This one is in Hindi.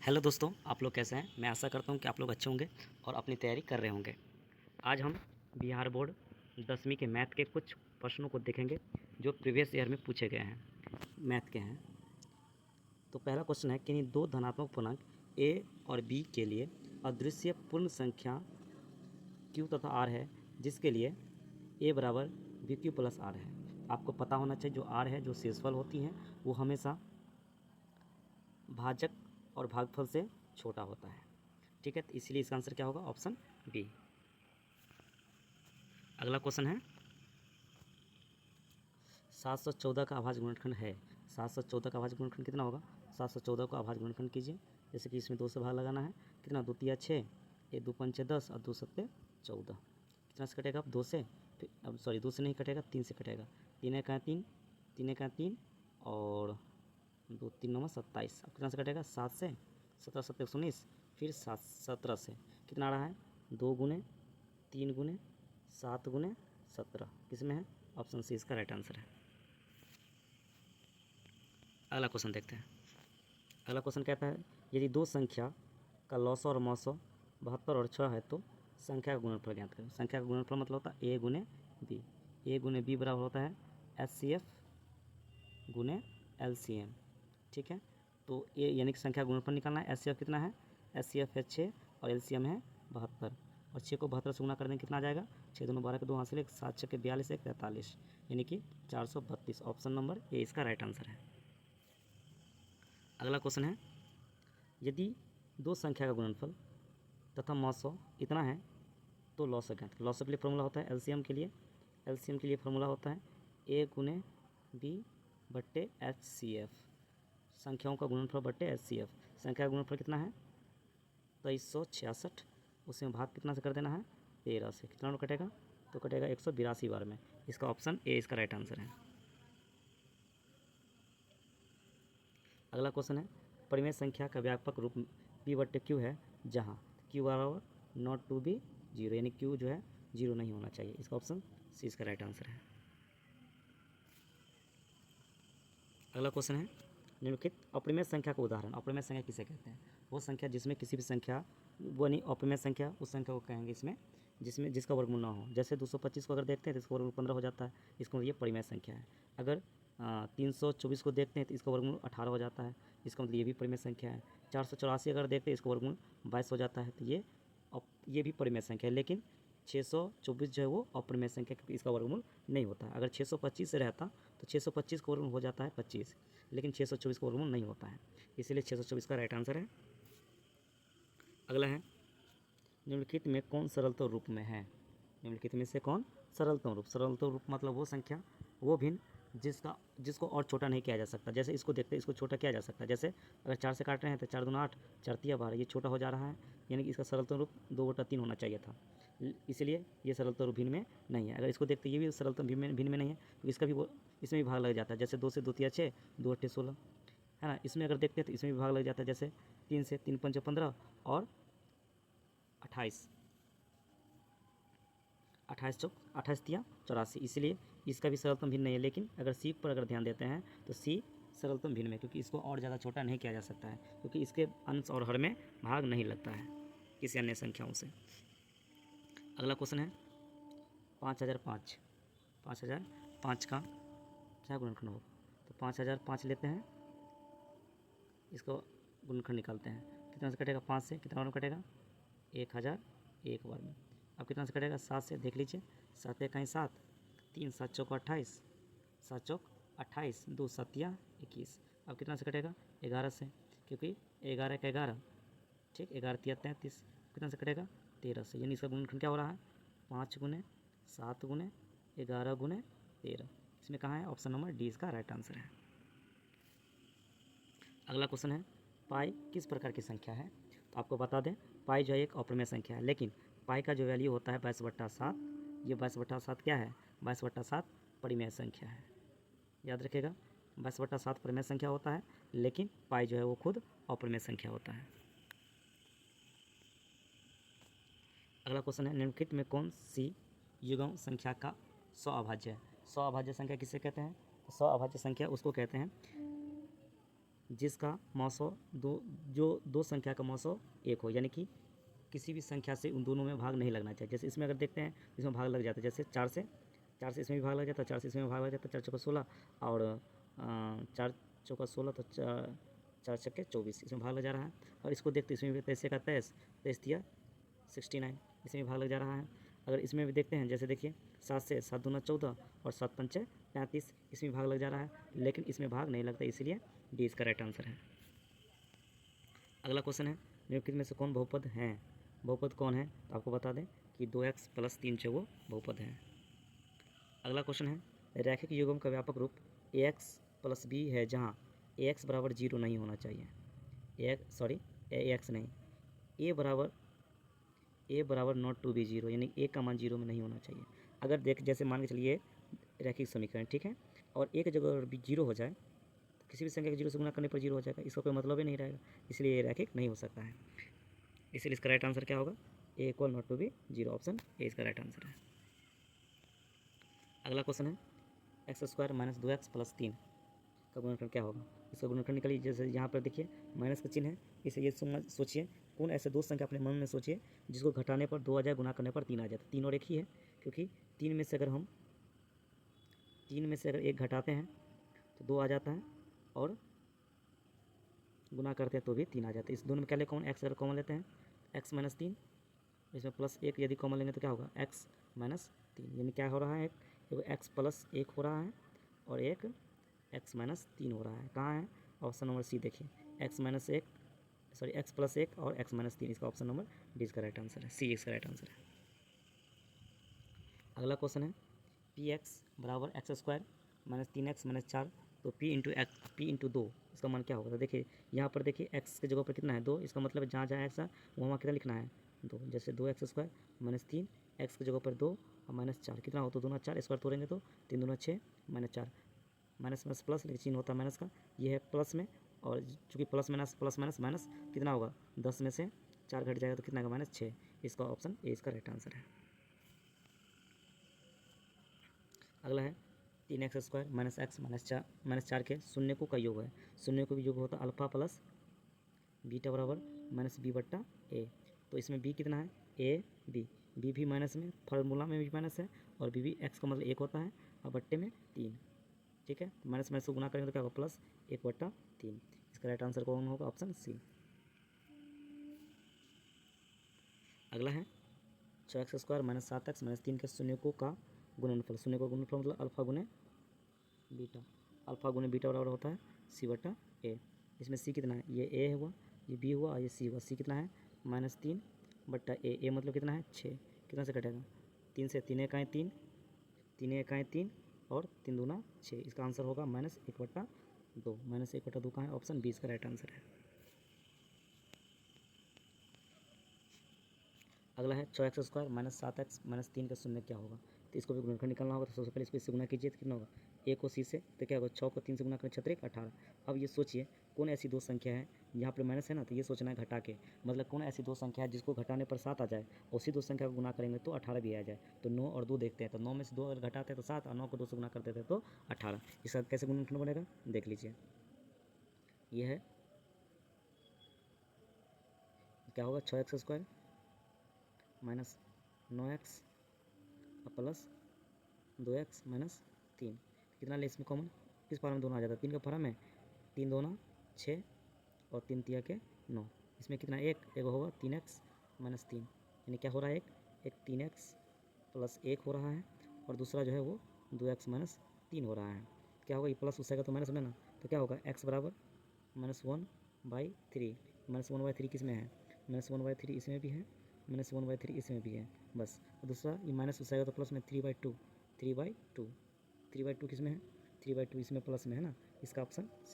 हेलो दोस्तों, आप लोग कैसे हैं। मैं आशा करता हूं कि आप लोग अच्छे होंगे और अपनी तैयारी कर रहे होंगे। आज हम बिहार बोर्ड 10वीं के मैथ के कुछ प्रश्नों को देखेंगे जो प्रीवियस ईयर में पूछे गए हैं, मैथ के हैं। तो पहला क्वेश्चन है, किन्हीं दो धनात्मक पूर्णांक a और b के लिए अदृश्य पूर्ण संख्या q तथा r है, जिसके लिए a बराबर वी क्यू प्लस आर है। आपको पता होना चाहिए जो r है, जो शेषफल होती हैं, वो हमेशा भाजक और भागफल से छोटा होता है। ठीक है, तो इसलिए इसका आंसर क्या होगा, ऑप्शन बी। अगला क्वेश्चन है, 714 का अभाज्य गुणनखंड है। 714 का अभाज्य गुणनखंड कितना होगा। 714 का अभाज्य गुणनखंड कीजिए। जैसे कि इसमें 2 से भाग लगाना है। कितना, 2 तिया 6, 1 2 5 10 और 2 7 14। कितना से कटेगा, अब 2 से, फिर अब सॉरी 2 से नहीं कटेगा, 3 से कटेगा। 3 एक 3, 3 एक 3 और 2 3 9 27। अब कितना से कटेगा, 7 से, 17 7 119, फिर 7 17 से कितना आ रहा है, 2 गुने 3 गुने 7 गुने 17। किस में है, ऑप्शन सी इसका राइट आंसर है। अगला क्वेश्चन देखते हैं। अगला क्वेश्चन कहता है, यदि दो संख्या का लॉसो और मौसो 72 और 6 है तो संख्या का गुणनफल ज्ञात करें। संख्या का गुणनफल मतलब होता है ए गुने बी। ए गुने बी बराबर होता है HCF गुने LCM। ठीक है, तो ए यानी कि संख्या का गुणनफल निकालना है। HCF कितना है, HCF है 6 और LCM है 72। और 6 को 72 से गुना कर देंगे, कितना आ जाएगा, 6 दूनी 12 के 2 हासिल 1, 7 6 के 42 1 43, यानी कि 432। ऑप्शन नंबर ए इसका राइट आंसर है। अगला क्वेश्चन है, यदि दो संख्या का गुणनफल तथा मौसो इतना है तो लॉसो ज्ञात। लॉसो के लिए फॉर्मूला होता है एलसीएम के लिए, एलसीएम के लिए फॉर्मूला होता है ए गुने बी बट्टे HCF। संख्याओं का गुणनफल बट्टे HCF। संख्या का गुणनफल कितना है, 2366। उसमें भाग कितना से कर देना है, 13 से। कितना बार कटेगा, तो कटेगा 182 बार में। इसका ऑप्शन ए इसका राइट आंसर है। अगला क्वेश्चन है, परिमेय संख्या का व्यापक रूप p बट्टे क्यू है, जहाँ q बराबर नॉट टू बी जीरो, यानी q जो है जीरो नहीं होना चाहिए। इसका ऑप्शन सी इसका राइट आंसर है। अगला क्वेश्चन है, निम्नलिखित अप्रमेय संख्या का उदाहरण। अप्रमेय संख्या किसे कहते हैं, वो संख्या जिसमें किसी भी संख्या, वो नहीं अप्रमेय संख्या उस संख्या को कहेंगे इसमें जिसमें जिसका वर्गमूल ना हो। जैसे 225 को अगर देखते हैं तो इसका वर्गमूल 15 हो जाता है, इसका मतलब ये परिमेय संख्या है। अगर 324 को देखते हैं तो इसका वर्गमूल 18 हो जाता है, इसका मतलब ये भी परिमेय संख्या है। 484 अगर देखते हैं इसका वर्गमूल 22 हो जाता है, तो ये भी परिमेय संख्या है। लेकिन 624 जो है वो अप्रमेय संख्या, क्योंकि इसका वर्गमूल नहीं होता है। अगर 625 से रहता तो 625 का वर्गमूल हो जाता है 25, लेकिन 624 का वर्गमूल नहीं होता है, इसीलिए 624 का राइट आंसर है। अगला है, निम्नलिखित में कौन सरलतम रूप में है। निम्नलिखित में से कौन सरलतम रूप। सरलतम रूप मतलब वो संख्या, वो भिन्न जिसको और छोटा नहीं किया जा सकता। जैसे इसको देखते हैं, इसको छोटा किया जा सकता है। जैसे अगर 4 से काट रहे हैं तो 4 दूना 8, 4 तिया 12, ये छोटा हो जा रहा है, यानी कि इसका सरलतम रूप 2/3 होना चाहिए था, इसलिए ये सरलतम रूप भिन्न में नहीं है। अगर इसको देखते ये भी सरलतम भिन्न में नहीं है, तो इसका भी वो इसमें भी भाग लग जाता है। जैसे 2 से 2 तिया 6, 2 8 16, है ना। इसमें अगर देखते हैं तो इसमें भी भाग लग जाता है। जैसे 3 से 3 5 15 और 28, 28 चौक 28 तिया 84, इसलिए इसका भी सरलतम भिन्न नहीं है। लेकिन अगर सी पर अगर ध्यान देते हैं तो सी सरलतम भिन्न में, क्योंकि इसको और ज़्यादा छोटा नहीं किया जा सकता है, क्योंकि इसके अंश और हर में भाग नहीं लगता है किसी अन्य संख्याओं से। अगला क्वेश्चन है, 5005। 5005 का क्या गुणनखंड होगा, तो 5005 लेते हैं, इसको गुणनखंड निकालते हैं। कितना से कटेगा, 5 से कितना बार में कटेगा, 1000 एक बार में। अब कितना से कटेगा, 7 से, देख लीजिए, 7 एक 7, 3 7 चौक 28, 7 चौक 28, 2 7 21। अब कितना से कटेगा, 11 से, क्योंकि 11 का 11, ठीक, 11 तिया 33। कितना से कटेगा, 13 से, यानी इसका गुणनखंड क्या हो रहा है, 5 गुने 7 गुने 11 गुने 13। इसमें कहाँ है, ऑप्शन नंबर डी इसका राइट आंसर है। अगला क्वेश्चन है, पाई किस प्रकार की संख्या है। तो आपको बता दें, पाई जो है एक अप्रमेय संख्या है, लेकिन पाई का जो वैल्यू होता है 22/7, ये 22/7 क्या है, 22/7 परिमेय संख्या है। याद रखिएगा, 22/7 परिमेय संख्या होता है, लेकिन पाई जो है वो खुद अप्रमेय संख्या होता है। अगला क्वेश्चन है, निम्नलिखित में कौन सी युग्म संख्या का 100 अभाज्य है। 100 अभाज्य संख्या किसे कहते हैं, तो 100 अभाज्य संख्या उसको कहते हैं जिसका मौसो दो संख्या का मौसो एक हो, यानी कि किसी भी संख्या से उन दोनों में भाग नहीं लगना चाहिए। जैसे इसमें अगर देखते हैं इसमें भाग लग जाता है, जैसे 4 से इसमें भी भाग लग जाता है, 4 से इसमें भी भाग लग जाता है, 4 चौका 16 और 4 चौका 16 तो 4 छक्के 24 इसमें भाग लग जा रहा है। और इसको देखते इसमें भी 23 का 23, 23 दिया 69, इसमें भी भाग लग जा रहा है। अगर इसमें भी देखते हैं, जैसे देखिए 7 से 7 दूना 14 और 7 पंचे 35, इसमें भाग लग जा रहा है, लेकिन इसमें भाग नहीं लगता, इसलिए डी इसका राइट आंसर है। अगला क्वेश्चन है निम्नलिखित में से कौन बहुपद हैं? बहुपद कौन है तो आपको बता दें कि 2x + 3 जो वो बहुपद है। अगला क्वेश्चन है रैखिक युग्म का व्यापक रूप ax + b है जहाँ ax बराबर 0 नहीं होना चाहिए। ax नहीं, a बराबर नॉट टू बी 0, यानी a का मान 0 में नहीं होना चाहिए। अगर जैसे मान के चलिए रैखिक समीकरण, ठीक है, और एक जगह अगर भी 0 हो जाए तो किसी भी संख्या के 0 से गुना करने पर 0 हो जाएगा, इसका कोई मतलब ही नहीं रहेगा, इसलिए ये रैखिक नहीं हो सकता है। इसलिए इसका राइट आंसर क्या होगा? a = not to be 0, option A इसका राइट आंसर है। अगला क्वेश्चन है x² - 2x + 3 का गुणनफल क्या होगा? इसका गुणनफल निकालिए। जैसे यहाँ पर देखिए माइनस का चिन्ह है, इसे ये सोचिए कौन ऐसे दो संख्या अपने मन में सोचिए जिसको घटाने पर 2 आ जाए, गुना करने पर 3 आ जाए। तो 3 और एक ही है, क्योंकि 3 में से अगर एक घटाते हैं तो 2 आ जाता है, और गुना करते हैं तो भी 3 आ जाता है। इस दोनों में क्या ले कॉमन? x अगर कॉमन लेते हैं x - 3, इसमें +1 यदि कॉमन लेंगे तो क्या होगा? x - 3, यानी क्या हो रहा है? एक x + 1 हो रहा है और एक x - 3 हो रहा है। कहाँ है? ऑप्शन नंबर सी देखिए, x + 1 और x - 3, इसका ऑप्शन नंबर डी इसका राइट आंसर है, सी इसका राइट आंसर है। अगला क्वेश्चन है px = x² - 3x - 4, तो p × 2 इसका मान क्या होगा? तो देखिए यहाँ पर देखिए x की जगह पर कितना है? 2, इसका मतलब है जहाँ जहाँ x है वहाँ कितना लिखना है? 2। जैसे 2x² - 3, x की जगह पर 2 और -4 कितना हो? तो 2 4 स्क्वायर तोड़ेंगे तो 3 दूना 6 -4, माइनस प्लस, लेकिन चिन्ह होता है माइनस का, ये है प्लस में, और चूँकि प्लस माइनस कितना होगा? 10 में से 4 घट जाएगा तो कितना होगा? -6, इसका ऑप्शन ए इसका राइट आंसर है। अगला है 3x² - x - 4 के शून्यकों का योग है। शून्यकों का योग होता है अल्फा प्लस बीटा बराबर -b/a। तो इसमें b कितना है? b भी माइनस में, फार्मूला में भी माइनस है, और b भी x का मतलब 1 होता है और बट्टे में 3, ठीक है। तो माइनस को गुना करेंगे तो क्या होगा? +1/3, इसका राइट आंसर कौन होगा? Option C. अगला है 6x² - 7x - 3 के शून्यकों का गुणनफल। शून्यकों का गुणनफल मतलब अल्फा गुने बीटा बराबर होता है c/a। इसमें c कितना है? ये a हुआ, ये b हुआ और ये c हुआ। c कितना है? -3/a। a मतलब कितना है? 6, कितना से कटेगा? 3 से, 3 एकाएँ 3, 3 एकाएँ 3 और 3 दूना 6, इसका आंसर होगा -1/2। -1/2 कहाँ है? ऑप्शन बी इसका राइट आंसर है। अगला है 6x² - 7x - 3 का शून्य क्या होगा? तो इसको भी गुणनफल निकालना होगा। तो सबसे पहले इसको इससे गुना कीजिए तो कितना होगा? a को c से, तो क्या होगा? 6 को 3 से गुना करें 6 × 18। अब ये सोचिए कौन ऐसी दो संख्या है, यहाँ पर माइनस है ना, तो ये सोचना है घटा के, मतलब कौन ऐसी दो संख्या है जिसको घटाने पर 7 आ जाए, उसी दो संख्या को गुना करेंगे तो 18 भी आ जाए। तो 9 और 2 देखते हैं, तो 9 में से 2 अगर घटाते हैं तो 7, और 9 को 2 से गुना कर देते हैं तो 18। इसका कैसे गुणनफल बनेगा देख लीजिए। ये है क्या होगा? 6x² - 9x प्लस 2x - 3, कितना ले इसमें कॉमन? किस फॉर्म में दोनों आ जाता है? 3 का फॉर्म है, 3 दूना 6 और 3 तिया के 9, इसमें कितना? एक होगा 3x - 3, यानी क्या हो रहा है? एक 3x + 1 हो रहा है, और दूसरा जो है वो 2x - 3 हो रहा है। क्या होगा? ये प्लस उसका तो माइनस होना ना, तो क्या होगा? x बराबर -1/3। -1/3 किस में है? -1/3 इसमें भी है, -1/3 इसमें भी है, बस। दूसरा ये माइनस उसका तो प्लस में 3/2, 3/2 किस में है? 3/2 इसमें प्लस में है ना, इसका ऑप्शन सी।